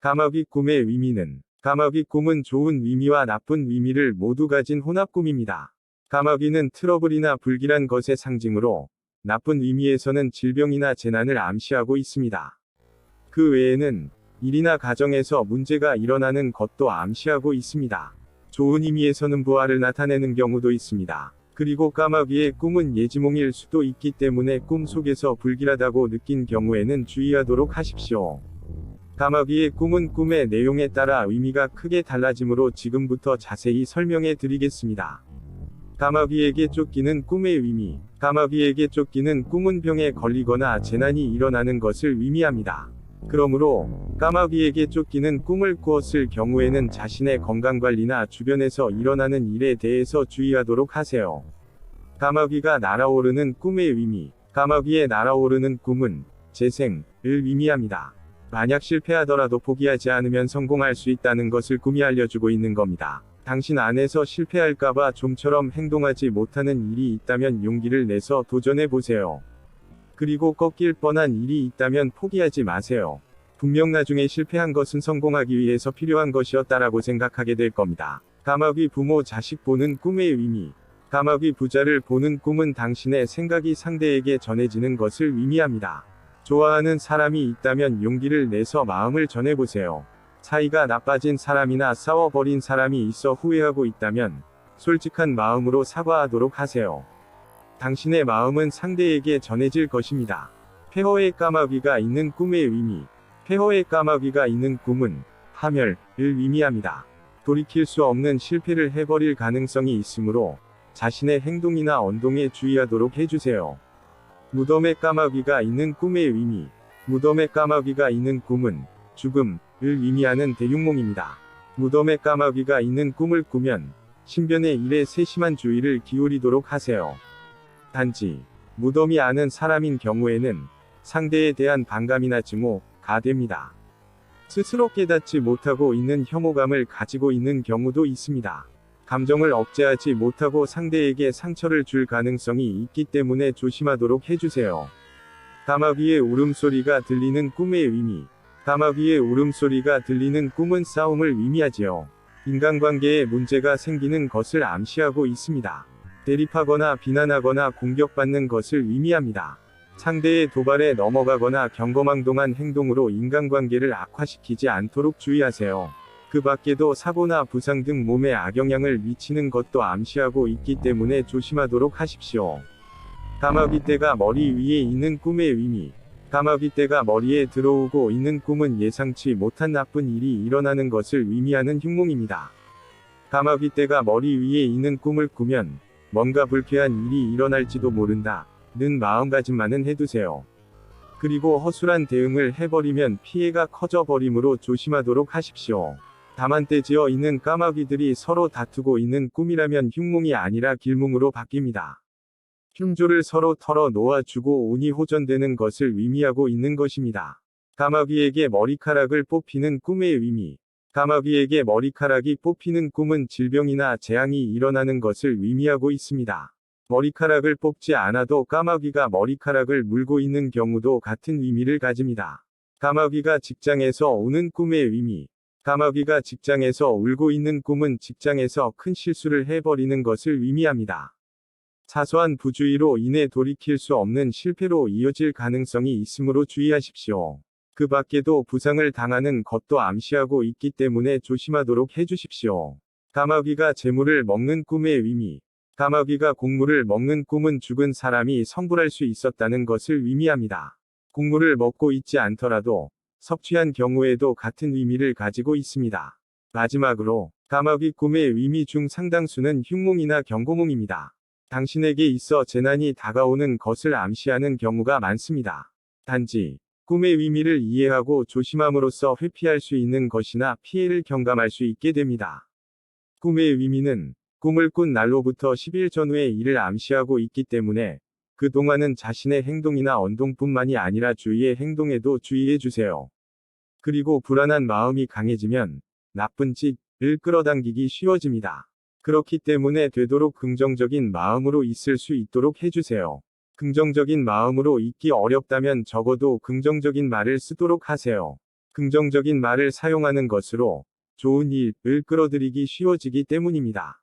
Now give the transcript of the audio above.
까마귀 꿈의 의미는 까마귀 꿈은 좋은 의미와 나쁜 의미를 모두 가진 혼합꿈입니다. 까마귀는 트러블이나 불길한 것의 상징으로 나쁜 의미에서는 질병이나 재난을 암시하고 있습니다. 그 외에는 일이나 가정에서 문제가 일어나는 것도 암시하고 있습니다. 좋은 의미에서는 부활을 나타내는 경우도 있습니다. 그리고 까마귀의 꿈은 예지몽일 수도 있기 때문에 꿈 속에서 불길하다고 느낀 경우에는 주의하도록 하십시오. 까마귀의 꿈은 꿈의 내용에 따라 의미가 크게 달라지므로 지금부터 자세히 설명해 드리겠습니다. 까마귀에게 쫓기는 꿈의 의미. 까마귀에게 쫓기는 꿈은 병에 걸리거나 재난이 일어나는 것을 의미합니다. 그러므로 까마귀에게 쫓기는 꿈을 꾸었을 경우에는 자신의 건강관리나 주변에서 일어나는 일에 대해서 주의하도록 하세요. 까마귀가 날아오르는 꿈의 의미. 까마귀의 날아오르는 꿈은 재생을 의미합니다. 만약 실패하더라도 포기하지 않으면 성공할 수 있다는 것을 꿈이 알려주고 있는 겁니다. 당신 안에서 실패할까봐 좀처럼 행동하지 못하는 일이 있다면 용기를 내서 도전해 보세요. 그리고 꺾일 뻔한 일이 있다면 포기하지 마세요. 분명 나중에 실패한 것은 성공하기 위해서 필요한 것이었다라고 생각하게 될 겁니다. 까마귀 부모 자식 보는 꿈의 의미. 까마귀 부자를 보는 꿈은 당신의 생각이 상대에게 전해지는 것을 의미합니다. 좋아하는 사람이 있다면 용기를 내서 마음을 전해보세요. 사이가 나빠진 사람이나 싸워버린 사람이 있어 후회하고 있다면 솔직한 마음으로 사과하도록 하세요. 당신의 마음은 상대에게 전해질 것입니다. 폐허의 까마귀가 있는 꿈의 의미. 폐허의 까마귀가 있는 꿈은 파멸을 의미합니다. 돌이킬 수 없는 실패를 해버릴 가능성이 있으므로 자신의 행동이나 언동에 주의하도록 해주세요. 무덤의 까마귀가 있는 꿈의 의미. 무덤의 까마귀가 있는 꿈은 죽음을 의미하는 대육몽입니다. 무덤의 까마귀가 있는 꿈을 꾸면 신변의 일에 세심한 주의를 기울이도록 하세요. 단지 무덤이 아는 사람인 경우에는 상대에 대한 반감이나 증오가 됩니다. 스스로 깨닫지 못하고 있는 혐오감을 가지고 있는 경우도 있습니다. 감정을 억제하지 못하고 상대에게 상처를 줄 가능성이 있기 때문에 조심하도록 해주세요. 까마귀의 울음소리가 들리는 꿈의 의미. 까마귀의 울음소리가 들리는 꿈은 싸움을 의미하지요. 인간관계에 문제가 생기는 것을 암시하고 있습니다. 대립하거나 비난하거나 공격받는 것을 의미합니다. 상대의 도발에 넘어가거나 경거망동한 행동으로 인간관계를 악화시키지 않도록 주의하세요. 그 밖에도 사고나 부상 등 몸에 악영향을 미치는 것도 암시하고 있기 때문에 조심하도록 하십시오. 까마귀떼가 머리 위에 있는 꿈의 의미. 까마귀떼가 머리에 들어오고 있는 꿈은 예상치 못한 나쁜 일이 일어나는 것을 의미하는 흉몽입니다. 까마귀떼가 머리 위에 있는 꿈을 꾸면 뭔가 불쾌한 일이 일어날지도 모른다는 마음가짐만은 해두세요. 그리고 허술한 대응을 해버리면 피해가 커져버리므로 조심하도록 하십시오. 다만 떼지어 있는 까마귀들이 서로 다투고 있는 꿈이라면 흉몽이 아니라 길몽으로 바뀝니다. 흉조를 서로 털어 놓아주고 운이 호전되는 것을 의미하고 있는 것입니다. 까마귀에게 머리카락을 뽑히는 꿈의 의미. 까마귀에게 머리카락이 뽑히는 꿈은 질병이나 재앙이 일어나는 것을 의미하고 있습니다. 머리카락을 뽑지 않아도 까마귀가 머리카락을 물고 있는 경우도 같은 의미를 가집니다. 까마귀가 직장에서 우는 꿈의 의미. 까마귀가 직장에서 울고 있는 꿈은 직장에서 큰 실수를 해버리는 것을 의미합니다. 사소한 부주의로 인해 돌이킬 수 없는 실패로 이어질 가능성이 있으므로 주의하십시오. 그 밖에도 부상을 당하는 것도 암시하고 있기 때문에 조심하도록 해주십시오. 까마귀가 재물을 먹는 꿈의 의미. 까마귀가 곡물을 먹는 꿈은 죽은 사람이 성불할 수 있었다는 것을 의미합니다. 곡물을 먹고 있지 않더라도 섭취한 경우에도 같은 의미를 가지고 있습니다. 마지막으로 까마귀 꿈의 의미 중 상당수는 흉몽이나 경고몽입니다. 당신에게 있어 재난이 다가오는 것을 암시하는 경우가 많습니다. 단지 꿈의 의미를 이해하고 조심함으로써 회피할 수 있는 것이나 피해를 경감할 수 있게 됩니다. 꿈의 의미는 꿈을 꾼 날로부터 10일 전후의 일을 암시하고 있기 때문에 그동안은 자신의 행동이나 언동뿐만이 아니라 주위의 행동에도 주의해 주세요. 그리고 불안한 마음이 강해지면 나쁜 짓을 끌어당기기 쉬워집니다. 그렇기 때문에 되도록 긍정적인 마음으로 있을 수 있도록 해주세요. 긍정적인 마음으로 있기 어렵다면 적어도 긍정적인 말을 쓰도록 하세요. 긍정적인 말을 사용하는 것으로 좋은 일을 끌어들이기 쉬워지기 때문입니다.